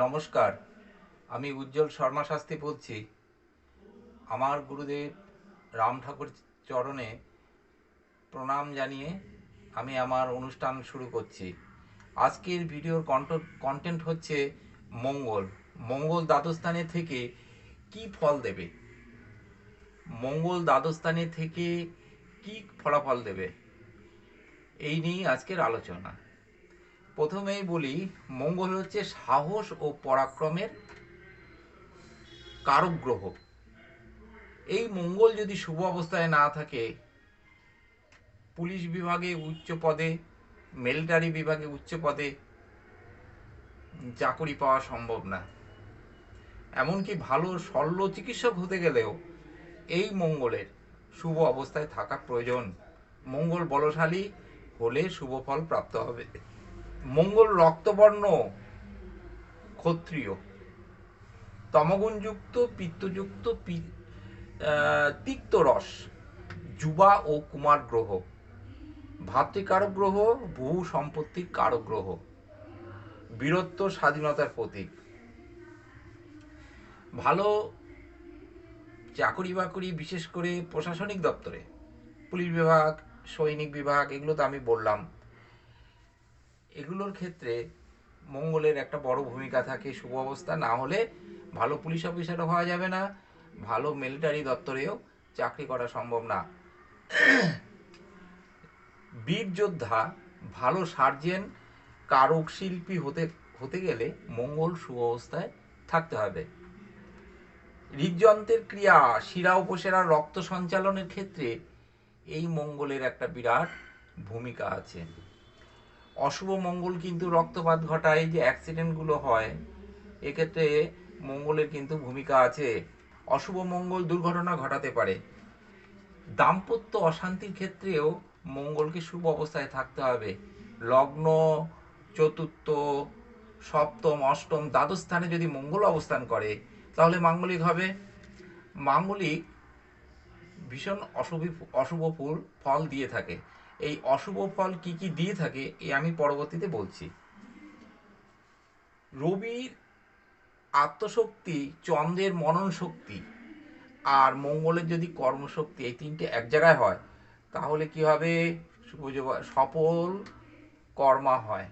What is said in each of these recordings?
নমস্কার, আমি উজ্জ্বল শর্মা শাস্ত্রী বলছি। আমার গুরুদেব রাম ঠাকুর চরণে প্রণাম জানিয়ে আমি আমার অনুষ্ঠান শুরু করছি। আজকের ভিডিওর কন্টেন্ট হচ্ছে মঙ্গল। মঙ্গল দ্বাদস্থানে থেকে কি ফল দেবে, মঙ্গল দ্বাদস্থানে থেকে কি ফলাফল দেবে, এই নিয়েই আজকের আলোচনা। প্রথমেই বলি, মঙ্গল হচ্ছে সাহস ও পরাক্রমের কারক গ্রহ। এই মঙ্গল যদি শুভ অবস্থায় না থাকে, পুলিশ বিভাগে উচ্চ পদে, মিলিটারি বিভাগে উচ্চ পদে চাকরি পাওয়া সম্ভব না। এমনকি ভালো শল্য চিকিৎসক হতে গেলেও এই মঙ্গলের শুভ অবস্থায় থাকা প্রয়োজন। মঙ্গল বলশালী হলে শুভ ফল প্রাপ্ত হবে। মঙ্গল রক্তবর্ণ ক্ষত্রিয়, তমগুণযুক্ত পিত্তযুক্ত তিক্ত রস যুবা ও কুমার গ্রহ, ভাতৃকারক গ্রহ, বহু সম্পত্তির কারক গ্রহ, বীরত্ব স্বাধীনতার প্রতীক। ভালো চাকরি বাকরি, বিশেষ করে প্রশাসনিক দপ্তরে, পুলিশ বিভাগ, সৈনিক বিভাগ, এগুলো তো আমি বললাম, এগুলোর ক্ষেত্রে মঙ্গলের একটা বড় ভূমিকা থাকে। শুভ অবস্থা না হলে ভালো পুলিশ অফিসারও হওয়া যাবে না, ভালো মিলিটারি দপ্তরেও চাকরি করা সম্ভব না। বীর যোদ্ধা, ভালো সার্জেন, কারক শিল্পী হতে গেলে মঙ্গল শুভ অবস্থায় থাকতে হবে। হৃদযন্ত্রের ক্রিয়া, শিরা উপশিরার রক্ত সঞ্চালনের ক্ষেত্রে এই মঙ্গলের একটা বিরাট ভূমিকা আছে। অশুভ মঙ্গল কিন্তু রক্তপাত ঘটায়, যে অ্যাক্সিডেন্টগুলো হয়, এক্ষেত্রে মঙ্গলের কিন্তু ভূমিকা আছে। অশুভ মঙ্গল দুর্ঘটনা ঘটাতে পারে। দাম্পত্য অশান্তির ক্ষেত্রেও মঙ্গলকে শুভ অবস্থায় থাকতে হবে। লগ্ন, চতুর্থ, সপ্তম, অষ্টম, দ্বাদশ স্থানে যদি মঙ্গল অবস্থান করে তাহলে মাঙ্গলিক হবে। মাঙ্গলিক ভীষণ অশুভ ফল দিয়ে থাকে। এই অশুভ ফল কি কি দিয়ে থাকে এই আমি পরবর্তীতে বলছি। রবির আত্মশক্তি, চন্দ্রের মনন শক্তি, আর মঙ্গলের যদি কর্মশক্তি, এই তিনটে এক জায়গায় হয় তাহলে কি হবে? সফল কর্মা হয়,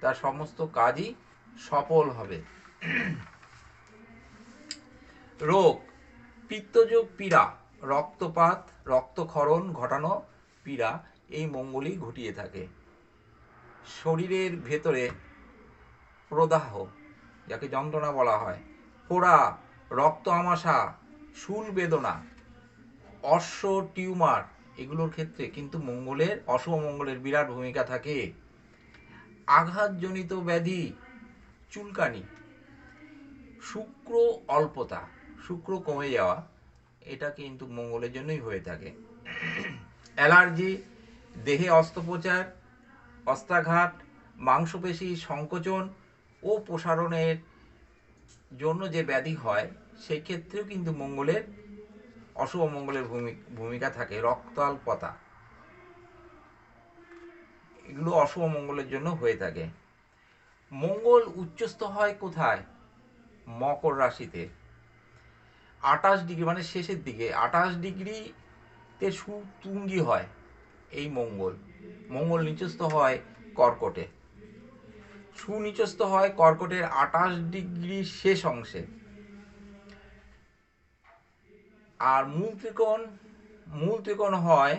তার সমস্ত কাজই সফল হবে। রোগ, পিত্তযোগ পীড়া, রক্তপাত, রক্তক্ষরণ ঘটানো পীড়া এই মঙ্গলই ঘটিয়ে থাকে। শরীরের ভেতরে প্রদাহ, যাকে যন্ত্রণা বলা হয়, ফোড়া, রক্ত আমাশা, শুল বেদনা, অশ্ব টিউমার, এগুলোর ক্ষেত্রে কিন্তু মঙ্গলের, অশুভ মঙ্গলের বিরাট ভূমিকা থাকে। আঘাতজনিত ব্যাধি, চুলকানি, শুক্র অল্পতা, শুক্র কমে যাওয়া, এটা কিন্তু মঙ্গলের জন্যই হয়ে থাকে। অ্যালার্জি, দেহে অস্ত্রোপচার, অস্ত্রাঘাত, মাংসপেশি সংকোচন ও প্রসারণের জন্য যে ব্যাধি হয়, সেক্ষেত্রেও কিন্তু মঙ্গলের, অশুভ মঙ্গলের ভূমিকা থাকে। রক্তাল্পতা, এগুলো অশুভ মঙ্গলের জন্য হয়ে থাকে। মঙ্গল উচ্চস্থ হয় কোথায়? মকর রাশিতে 28 ডিগ্রি, মানে শেষের দিকে 28 ডিগ্রিতে সুতুঙ্গি হয় এই মঙ্গল। মঙ্গল নিচস্থ হয় কর্কটে, সুনিচস্থ হয় কর্কটের 28 ডিগ্রি শেষ অংশে। আর মূল ত্রিকোণ হয়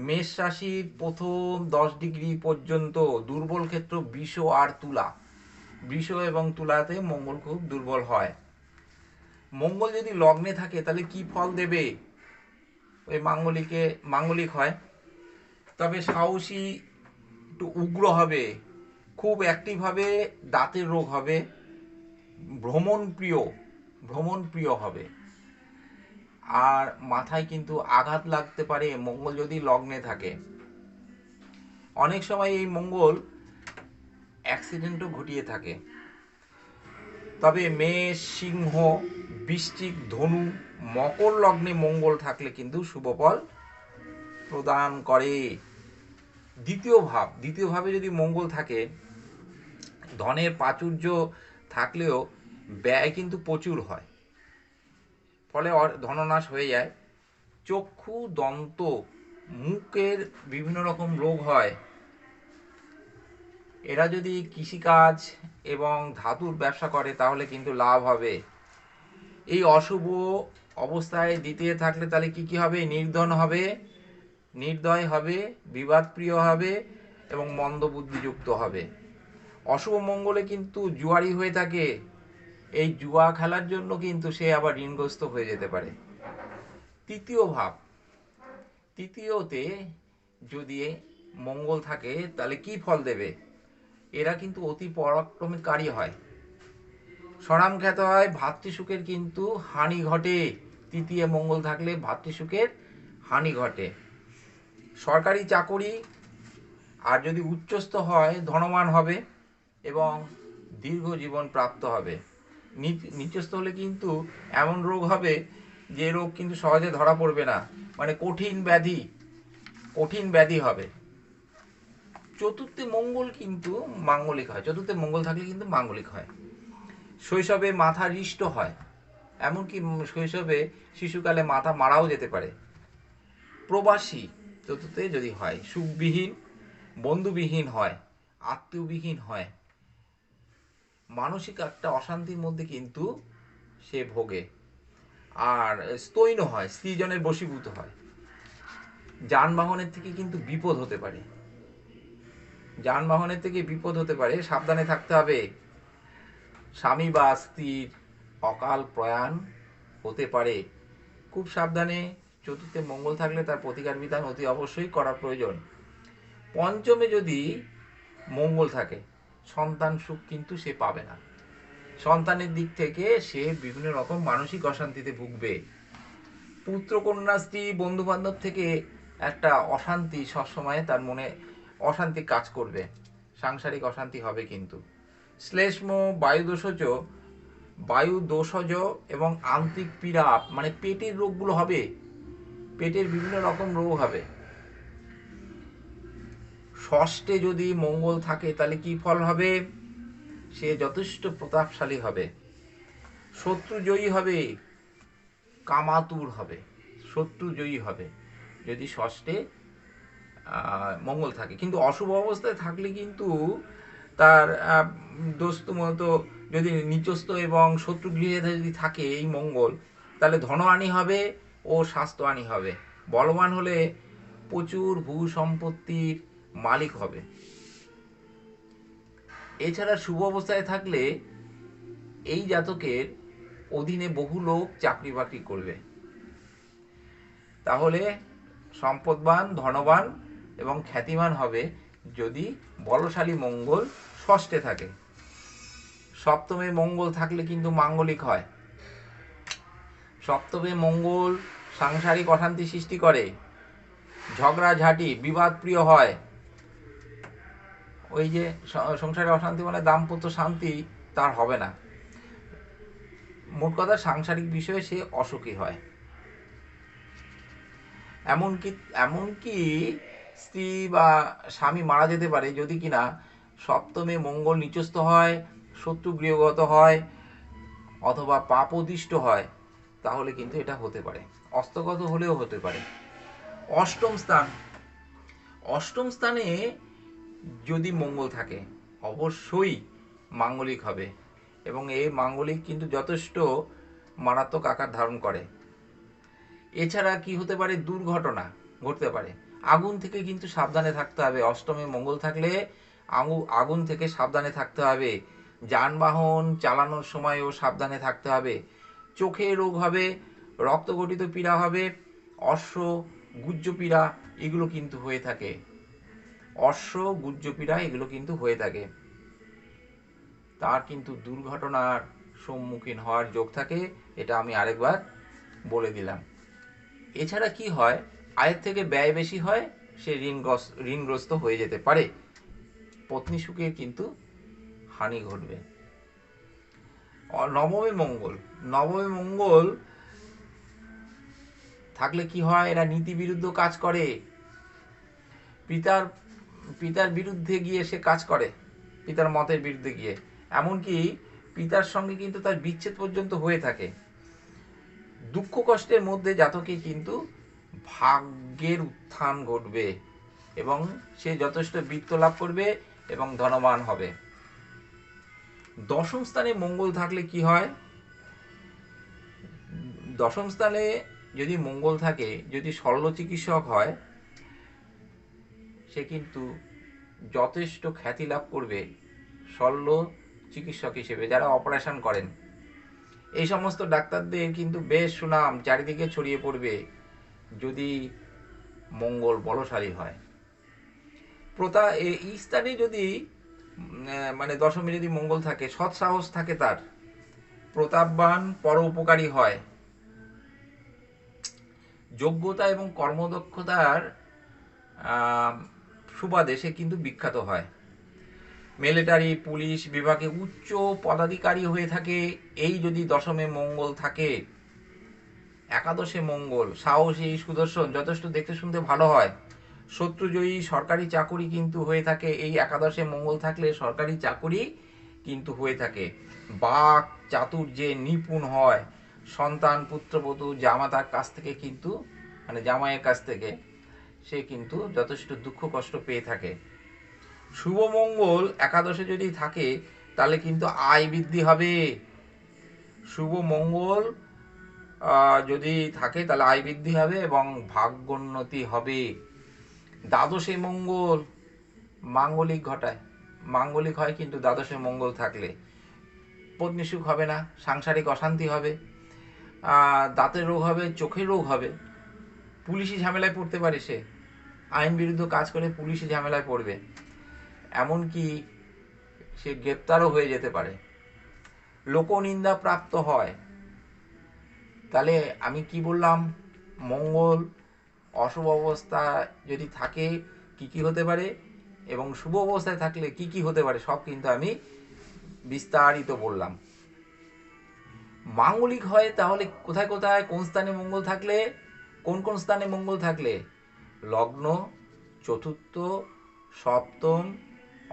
মেষ রাশির প্রথম 10 ডিগ্রি পর্যন্ত। দুর্বল ক্ষেত্র বৃষ আর তুলা। বৃষ এবং তুলাতে মঙ্গল খুব দুর্বল হয়। মঙ্গল যদি লগ্নে থাকে তাহলে কি ফল দেবে? ওই মাঙ্গলিক হয়, তবে সাহসী, একটু উগ্র হবে, খুব অ্যাক্টিভ হবে, দাঁতের রোগ হবে, ভ্রমণ প্রিয় হবে, আর মাথায় কিন্তু আঘাত লাগতে পারে মঙ্গল যদি লগ্নে থাকে। অনেক সময় এই মঙ্গল অ্যাক্সিডেন্টও ঘটিয়ে থাকে। তবে মেষ, সিংহ, বৃশ্চিক, ধনু, মকর লগ্নে মঙ্গল থাকলে কিন্তু শুভ ফল প্রদান করে। দ্বিতীয় ভাবে যদি মঙ্গল থাকে, ধনের প্রাচুর্য থাকলেও ব্যয় কিন্তু প্রচুর হয়, ফলে ধননাশ হয়ে যায়। চক্ষু, দন্ত, মুখের বিভিন্ন রকম রোগ হয়। এরা যদি কৃষিকাজ এবং ধাতুর ব্যবসা করে তাহলে কিন্তু লাভ হবে। এই অশুভ অবস্থায় দ্বিতীয় থাকলে তাহলে কি হবে? নির্ধন হবে, নির্দয় হবে, বিবাদপ্রিয় হবে এবং মন্দবুদ্ধিযুক্ত হবে। অশুভ মঙ্গলে কিন্তু জুয়ারি হয়ে থাকে। এই জুয়া খেলার জন্য কিন্তু সে আবার ঋণগ্রস্ত হয়ে যেতে পারে। তৃতীয় ভাব, তৃতীয়তে যদি মঙ্গল থাকে তাহলে কি ফল দেবে? এরা কিন্তু অতি পরাক্রমকারী হয়, সরাম খ্যাত হয়, ভাতৃসুখের কিন্তু হানি ঘটে। তৃতীয় মঙ্গল থাকলে ভাতৃসুখের হানি ঘটে। সরকারি চাকরি আর যদি উচ্চস্থ হয় ধনবান হবে এবং দীর্ঘ জীবন প্রাপ্ত হবে। নিচস্থ হলে কিন্তু এমন রোগ হবে যে রোগ কিন্তু সহজে ধরা পড়বে না, মানে কঠিন ব্যাধি হবে। চতুর্থে মঙ্গল কিন্তু মাঙ্গলিক হয়, চতুর্থে মঙ্গল থাকলে কিন্তু মাঙ্গলিক হয়। শৈশবে মাথা হৃষ্ট হয়, এমনকি শৈশবে শিশুকালে মাথা মারাও যেতে পারে। প্রবাসী চতুর্থে যদি হয়, সুখবিহীন, বন্ধুবিহীন হয়, আত্মীয়বিহীন হয়, মানসিক একটা অশান্তির মধ্যে কিন্তু সে ভোগে। আর স্তৈন হয়, স্ত্রীজনের বশীভূত হয়। যানবাহনের থেকে কিন্তু বিপদ হতে পারে, যানবাহনের থেকে বিপদ হতে পারে, সাবধানে থাকতে হবে। স্বামী বা স্ত্রীর অকাল প্রয়াণ হতে পারে, খুব সাবধানে। চতুর্থে মঙ্গল থাকলে তার প্রতিকার বিধান অতি অবশ্যই করা প্রয়োজন। পঞ্চমে যদি মঙ্গল থাকে, সন্তান সুখ কিন্তু সে পাবে না, সন্তানের দিক থেকে সে বিভিন্ন রকম মানসিক অশান্তিতে ভুগবে। পুত্র, কন্যা, স্ত্রী, বন্ধু বান্ধব থেকে একটা অশান্তি সবসময় তার মনে অশান্তি কাজ করবে, সাংসারিক অশান্তি হবে। কিন্তু শ্লেষ্ম, বায়ু দোষজ এবং আন্ত্রিক পীড়া, মানে পেটের রোগগুলো হবে, পেটের বিভিন্ন রকম রোগ হবে। ষষ্ঠে যদি মঙ্গল থাকে তাহলে কি ফল হবে? সে যথেষ্ট প্রতাপশালী হবে, শত্রু জয়ী হবে, কামাতুর হবে, শত্রু জয়ী হবে যদি ষষ্ঠে মঙ্গল থাকে। কিন্তু অশুভ অবস্থায় থাকলে কিন্তু তার দোস্তমতো যদি নিচস্থ এবং শত্রু গৃহে যদি থাকে এই মঙ্গল, তাহলে ধনহানি হবে ও স্বাস্থ্যহানি হবে। বলবান হলে প্রচুর ভূ সম্পত্তির মালিক হবে। এছাড়া শুভ অবস্থায় থাকলে এই জাতকের অধীনে বহু লোক চাকরি বাকরি করবে। তাহলে সম্পদবান, ধনবান এবং খ্যাতিমান হবে যদি বলশালী মঙ্গল ষষ্ঠে থাকে। সপ্তমে মঙ্গল থাকলে কিন্তু মাঙ্গলিক হয়। সপ্তমে মঙ্গল সাংসারিক অশান্তি সৃষ্টি করে, ঝগড়াঝাঁটি, বিবাদ প্রিয় হয়। ওই যে সংসারে অশান্তি মানে দাম্পত্য শান্তি তার হবে না। মোট কথা সাংসারিক বিষয়ে সে অসুখী হয়। এমনকি স্ত্রী বা স্বামী মারা যেতে পারে যদি কিনা সপ্তমে মঙ্গল নিচস্থ হয়, শত্রু গৃহগত হয় অথবা পাপদিষ্ট হয়, তাহলে কিন্তু এটা হতে পারে, অস্তগত হলেও হতে পারে। অষ্টম স্থানে যদি মঙ্গল থাকে অবশ্যই মাঙ্গলিক হবে এবং এই মাঙ্গলিক কিন্তু যথেষ্ট মারাত্মক আকার ধারণ করে। এছাড়া কি হতে পারে? দুর্ঘটনা ঘটতে পারে। আগুন থেকে কিন্তু সাবধানে থাকতে হবে। অষ্টমে মঙ্গল থাকলে আগুন থেকে সাবধানে থাকতে হবে। যানবাহন চালানোর সময়ও সাবধানে থাকতে হবে। চোখে রোগ হবে, রক্তগঠিত পীড়া হবে, অশ্ব গুজ্জ পীড়া এগুলো কিন্তু হয়ে থাকে। অশ্ব গুজ্জ পীড়া এগুলো কিন্তু হয়ে থাকে। তার কিন্তু দুর্ঘটনার সম্মুখীন হওয়ার যোগ থাকে, এটা আমি আরেকবার বলে দিলাম। এছাড়া কি হয়? আয়ের থেকে ব্যয় বেশি হয়, সে ঋণগ্রস্ত হয়ে যেতে পারে, পত্নী সুখের কিন্তু হানি ঘটবে। নবমে মঙ্গল থাকলে কি হয়? এরা নীতি বিরুদ্ধ কাজ করে, পিতার বিরুদ্ধে গিয়ে সে কাজ করে, পিতার মতের বিরুদ্ধে গিয়ে, এমনকি পিতার সঙ্গে কিন্তু তার বিচ্ছেদ পর্যন্ত হয়ে থাকে। দুঃখ কষ্টের মধ্যে জাতকে কিন্তু ভাগ্যের উত্থান ঘটবে এবং সে যথেষ্ট বৃত্ত লাভ করবে এবং ধনবান হবে। দশম স্থানে মঙ্গল থাকলে কি হয়? দশম স্থানে যদি মঙ্গল থাকে, যদি শল্য চিকিৎসক হয়, সে কিন্তু যথেষ্ট খ্যাতি লাভ করবে শল্য চিকিৎসক হিসেবে। যারা অপারেশন করেন, এই সমস্ত ডাক্তারদের কিন্তু বেশ সুনাম চারিদিকে ছড়িয়ে পড়বে যদি মঙ্গল বলশালী হয়। এই স্থানে যদি মানে দশমে যদি মঙ্গল থাকে, সৎ সাহস থাকে, তার প্রতাপবান, পরোপকারী হয়, যোগ্যতা এবং কর্মদক্ষতার সুবাদে সে কিন্তু বিখ্যাত হয়। মিলিটারি, পুলিশ বিভাগে উচ্চ পদাধিকারী হয়ে থাকে এই যদি দশমে মঙ্গল থাকে। একাদশে মঙ্গল সাহসী, সুদর্শন, যথেষ্ট দেখতে শুনতে ভালো হয়, শত্রুজয়ী, সরকারি চাকুরি কিন্তু হয়ে থাকে। এই একাদশে মঙ্গল থাকলে সরকারি চাকুরি কিন্তু হয়ে থাকে। বাক চাতুর্যে নিপুণ হয়, সন্তান, পুত্রবধূ, জামাতার কাছ থেকে কিন্তু মানে জামাইয়ের কাছ থেকে সে কিন্তু যথেষ্ট দুঃখ কষ্ট পেয়ে থাকে। শুভ মঙ্গল একাদশে যদি থাকে তাহলে কিন্তু আয় বৃদ্ধি হবে। শুভ মঙ্গল যদি থাকে তাহলে আয় বৃদ্ধি হবে এবং ভাগ্যোন্নতি হবে। দ্বাদশে মঙ্গল মাঙ্গলিক ঘটায়, মাঙ্গলিক হয় কিন্তু দ্বাদশে মঙ্গল থাকলে পত্নী সুখ হবে না, সাংসারিক অশান্তি হবে, দাঁতের রোগ হবে, চোখের রোগ হবে, পুলিশি ঝামেলায় পড়তে পারে, সে আইন বিরুদ্ধ কাজ করে পুলিশি ঝামেলায় পড়বে, এমনকি সে গ্রেপ্তারও হয়ে যেতে পারে, লোকনিন্দা প্রাপ্ত হয়। তাহলে আমি কি বললাম? মঙ্গল অশুভ অবস্থা যদি থাকে কি কি হতে পারে এবং শুভ অবস্থায় থাকলে কি কি হতে পারে, সব কিন্তু আমি বিস্তারিত বললাম। মাঙ্গলিক হয় তাহলে কোথায় কোথায়, কোন স্থানে মঙ্গল থাকলে, কোন কোন স্থানে মঙ্গল থাকলে? লগ্ন, চতুর্থ, সপ্তম,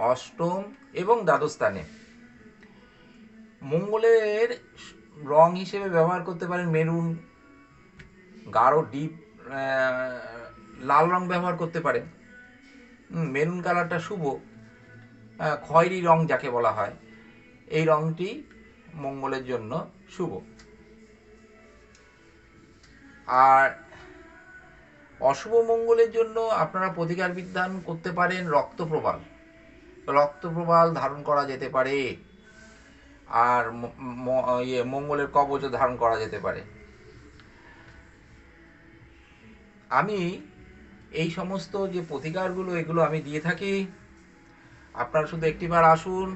অষ্টম এবং দ্বাদশ স্থানে। মঙ্গলের রং হিসেবে ব্যবহার করতে পারেন মেরুন, গাঢ় ডিপ লাল রং ব্যবহার করতে পারেন। মেরুন কালারটা শুভ, খয়েরি রং যাকে বলা হয়, এই রংটি মঙ্গলের জন্য শুভ। আর অশুভ মঙ্গলের জন্য আপনারা প্রতিকার বিধান করতে পারেন রক্তপ্রবাল, রক্তপ্রবাল ধারণ করা যেতে পারে, আর মঙ্গলের কবচ ধারণ করা যেতে পারে। আমি এই সমস্ত যে প্রতিকারগুলো এগুলো আমি দিয়ে থাকি, আপনারা শুধু একটিবার আসুন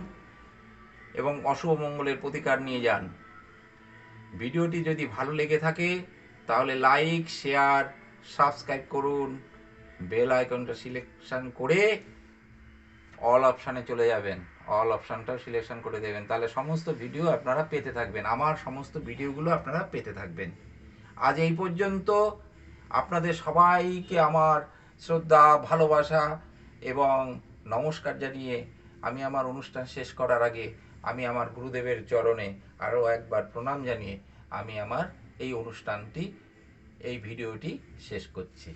এবং অশুভ মঙ্গলের প্রতিকার নিয়ে যান। ভিডিওটি যদি ভালো লেগে থাকে তাহলে লাইক, শেয়ার, সাবস্ক্রাইব করুন, বেল আইকনটা সিলেকশন করে অল অপশানে চলে যাবেন, অল অপশানটাও সিলেকশন করে দেবেন, তাহলে সমস্ত ভিডিও আপনারা পেতে থাকবেন, আমার সমস্ত ভিডিওগুলো আপনারা পেতে থাকবেন। আজ এই পর্যন্ত। আপনাদের সবাইকে আমার শ্রদ্ধা, ভালোবাসা এবং নমস্কার জানিয়ে আমি আমার অনুষ্ঠান শেষ করার আগে আমি আমার গুরুদেবের চরণে আরও একবার প্রণাম জানিয়ে আমি আমার এই অনুষ্ঠানটি, এই ভিডিওটি শেষ করছি।